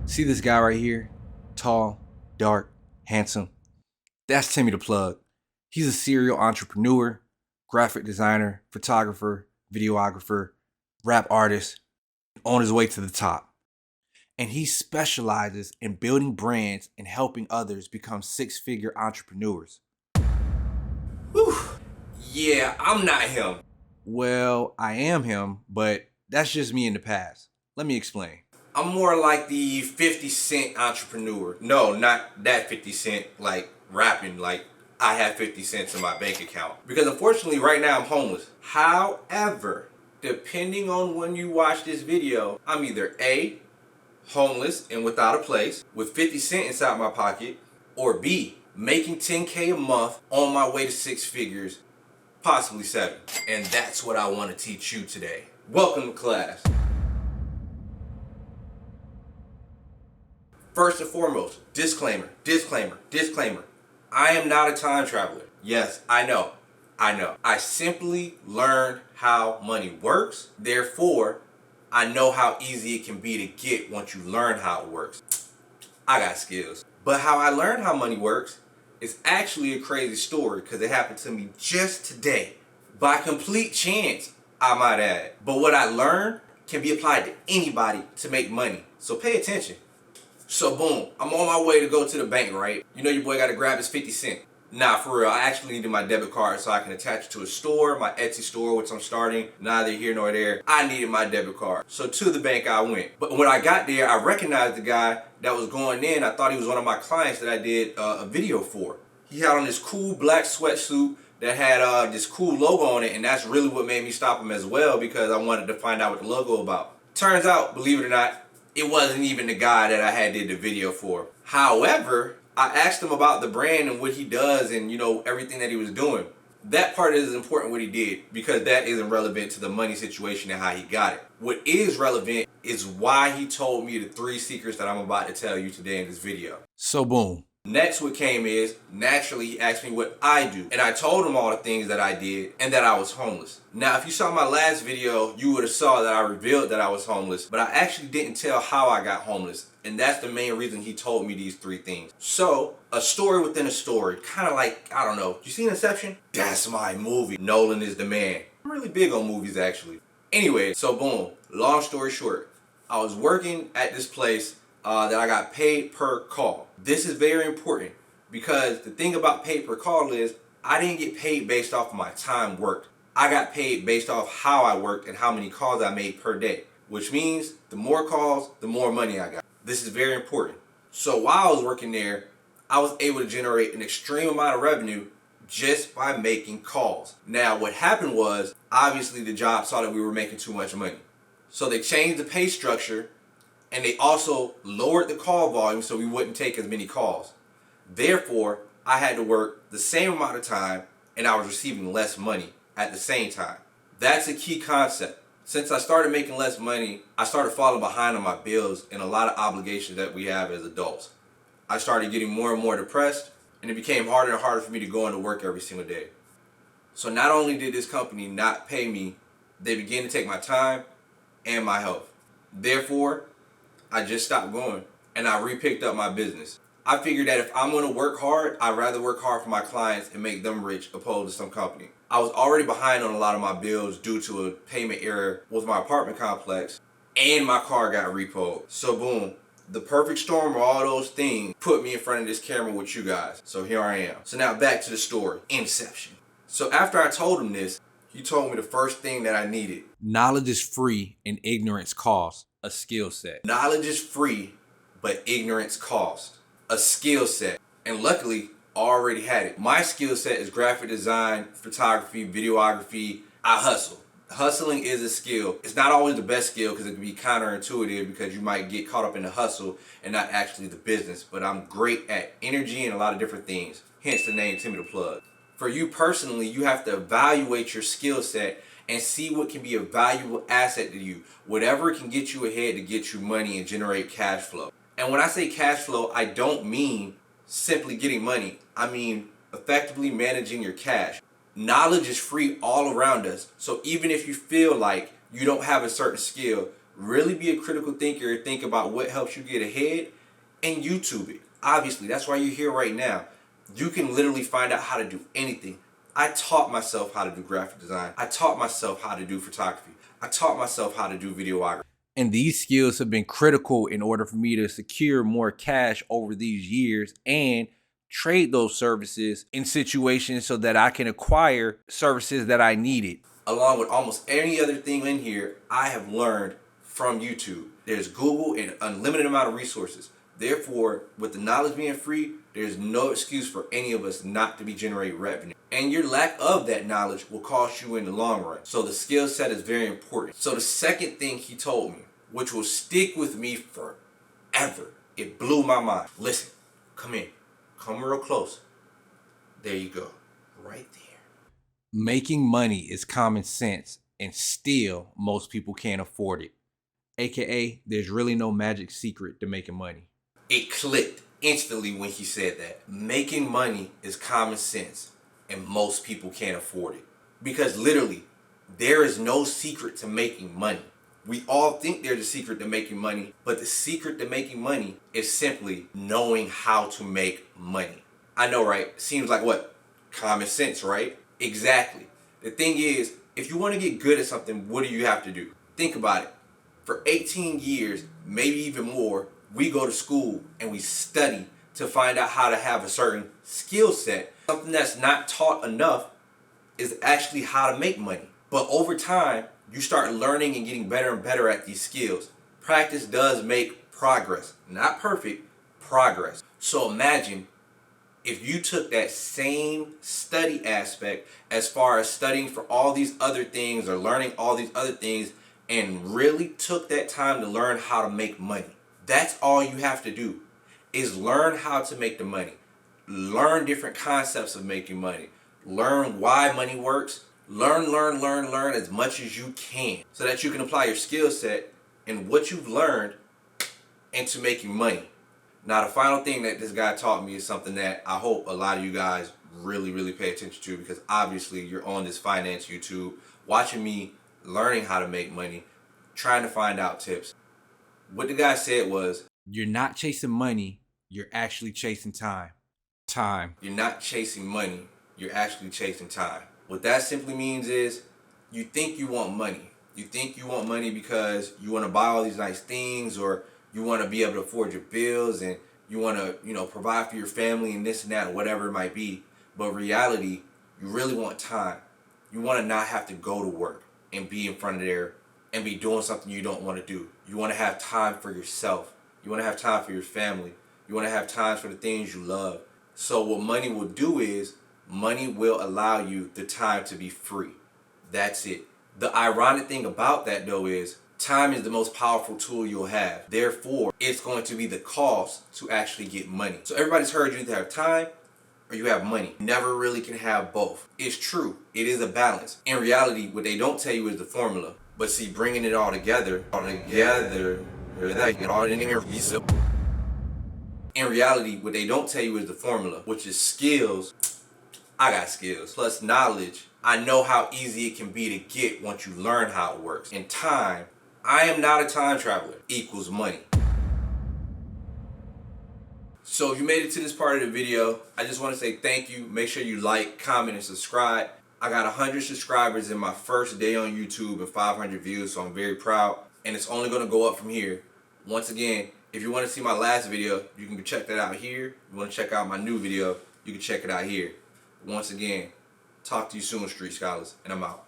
See this guy right here? Tall, dark, handsome. That's Timmy the Plug. He's a serial entrepreneur, graphic designer, photographer, videographer, rap artist, on his way to the top. And he specializes in building brands and helping others become six-figure entrepreneurs. Whew. Yeah, I'm not him. Well, I am him, but that's just me in the past. Let me explain. I'm more like the 50 Cent entrepreneur. No, not that 50 Cent, like rapping, like I have 50 cents in my bank account. Because unfortunately, right now I'm homeless. However, depending on when you watch this video, I'm either A, homeless and without a place, with 50 cents inside my pocket, or B, making 10K a month on my way to six figures, possibly 7. And that's what I want to teach you today. Welcome to class. First and foremost, disclaimer. I am not a time traveler. Yes, I know. I simply learned how money works. Therefore, I know how easy it can be to get once you learn how it works. I got skills. But how I learned how money works is actually a crazy story because it happened to me just today. By complete chance, I might add. But what I learned can be applied to anybody to make money. So pay attention. So boom, I'm on my way to go to the bank, right? You know your boy gotta grab his 50 cents. Nah, for real, I actually needed my debit card so I can attach it to a store, my Etsy store, which I'm starting, neither here nor there. I needed my debit card. So to the bank I went. But when I got there, I recognized the guy that was going in. I thought he was one of my clients that I did a video for. He had on this cool black sweatsuit that had this cool logo on it, and that's really what made me stop him as well because I wanted to find out what the logo about. Turns out, believe it or not, it wasn't even the guy that I had did the video for. However, I asked him about the brand and what he does and, you know, everything that he was doing. That part is important what he did because that isn't relevant to the money situation and how he got it. What is relevant is why he told me the 3 secrets that I'm about to tell you today in this video. So boom. Next what came is, naturally he asked me what I do. And I told him all the things that I did and that I was homeless. Now if you saw my last video, you would have saw that I revealed that I was homeless, but I actually didn't tell how I got homeless. And that's the main reason he told me these 3 things. So, a story within a story, kind of like, I don't know, you seen Inception? That's my movie. Nolan is the man. I'm really big on movies actually. Anyway, so boom, long story short, I was working at this place that I got paid per call. This is very important because the thing about paid per call is I didn't get paid based off of my time worked. I got paid based off how I worked and how many calls I made per day, which means the more calls, the more money I got. This is very important. So while I was working there, I was able to generate an extreme amount of revenue just by making calls. Now what happened was, obviously the job saw that we were making too much money. So they changed the pay structure and they also lowered the call volume so we wouldn't take as many calls. Therefore, I had to work the same amount of time and I was receiving less money at the same time. That's a key concept. Since I started making less money, I started falling behind on my bills and a lot of obligations that we have as adults. I started getting more and more depressed and it became harder and harder for me to go into work every single day. So not only did this company not pay me, they began to take my time and my health. Therefore, I just stopped going and I re-picked up my business. I figured that if I'm going to work hard, I'd rather work hard for my clients and make them rich opposed to some company. I was already behind on a lot of my bills due to a payment error with my apartment complex and my car got repoed. So boom, the perfect storm of all those things put me in front of this camera with you guys. So here I am. So now back to the story, Inception. So after I told him this, he told me the first thing that I needed. Knowledge is free and ignorance costs a skill set. Knowledge is free, but ignorance costs a skill set. And luckily, I already had it. My skill set is graphic design, photography, videography. I hustle. Hustling is a skill. It's not always the best skill because it can be counterintuitive because you might get caught up in the hustle and not actually the business. But I'm great at energy and a lot of different things. Hence the name Timmy the Plug. For you personally, you have to evaluate your skill set and see what can be a valuable asset to you. Whatever can get you ahead to get you money and generate cash flow. And when I say cash flow, I don't mean simply getting money. I mean effectively managing your cash. Knowledge is free all around us. So even if you feel like you don't have a certain skill, Really be a critical thinker, think about what helps you get ahead, and YouTube it. Obviously, that's why you're here right now. You can literally find out how to do anything. I taught myself how to do graphic design. I taught myself how to do photography. I taught myself how to do videography. And these skills have been critical in order for me to secure more cash over these years and trade those services in situations so that I can acquire services that I needed. Along with almost any other thing in here, I have learned from YouTube. There's Google and an unlimited amount of resources. Therefore, with the knowledge being free, there's no excuse for any of us not to be generating revenue. And your lack of that knowledge will cost you in the long run. So the skill set is very important. So the second thing he told me, which will stick with me forever, it blew my mind. Listen, come in. Come real close. There you go. Right there. Making money is common sense, and still most people can't afford it. AKA, there's really no magic secret to making money. It clicked instantly when he said that. Making money is common sense, and most people can't afford it. Because literally, there is no secret to making money. We all think there's a secret to making money, but the secret to making money is simply knowing how to make money. I know, right? Seems like what? Common sense, right? Exactly. The thing is, if you want to get good at something, what do you have to do? Think about it. For 18 years, maybe even more, we go to school and we study to find out how to have a certain skill set. Something that's not taught enough is actually how to make money. But over time, you start learning and getting better and better at these skills. Practice does make progress. Not perfect, progress. So imagine if you took that same study aspect as far as studying for all these other things or learning all these other things and really took that time to learn how to make money. That's all you have to do is learn how to make the money. Learn different concepts of making money. Learn why money works. Learn as much as you can so that you can apply your skill set and what you've learned into making money. Now, the final thing that this guy taught me is something that I hope a lot of you guys really pay attention to, because obviously you're on this finance YouTube watching me learning how to make money, trying to find out tips. What the guy said was, You're not chasing money, you're actually chasing time. Time. you're not chasing money, you're actually chasing time. What that simply means is you think you want money. You think you want money because you want to buy all these nice things, or you want to be able to afford your bills, and you want to, provide for your family and this and that, or whatever it might be. But in reality, you really want time. You want to not have to go to work and be in front of there and be doing something you don't want to do. You want to have time for yourself. You want to have time for your family. You want to have time for the things you love. So what money will do is money will allow you the time to be free. That's it. The ironic thing about that, though, is time is the most powerful tool you'll have. Therefore, it's going to be the cost to actually get money. So everybody's heard you either have time or you have money. You never really can have both. It's true. It is a balance. In reality, what they don't tell you is the formula. But see, bringing it all together, in reality, what they don't tell you is the formula, which is skills. I got skills. Plus knowledge. I know how easy it can be to get once you learn how it works. And time, I am not a time traveler, equals money. So if you made it to this part of the video, I just want to say thank you. Make sure you like, comment, and subscribe. I got 100 subscribers in my first day on YouTube and 500 views, so I'm very proud. And it's only going to go up from here. Once again, if you want to see my last video, you can check that out here. If you want to check out my new video, you can check it out here. Once again, talk to you soon, Street Scholars, and I'm out.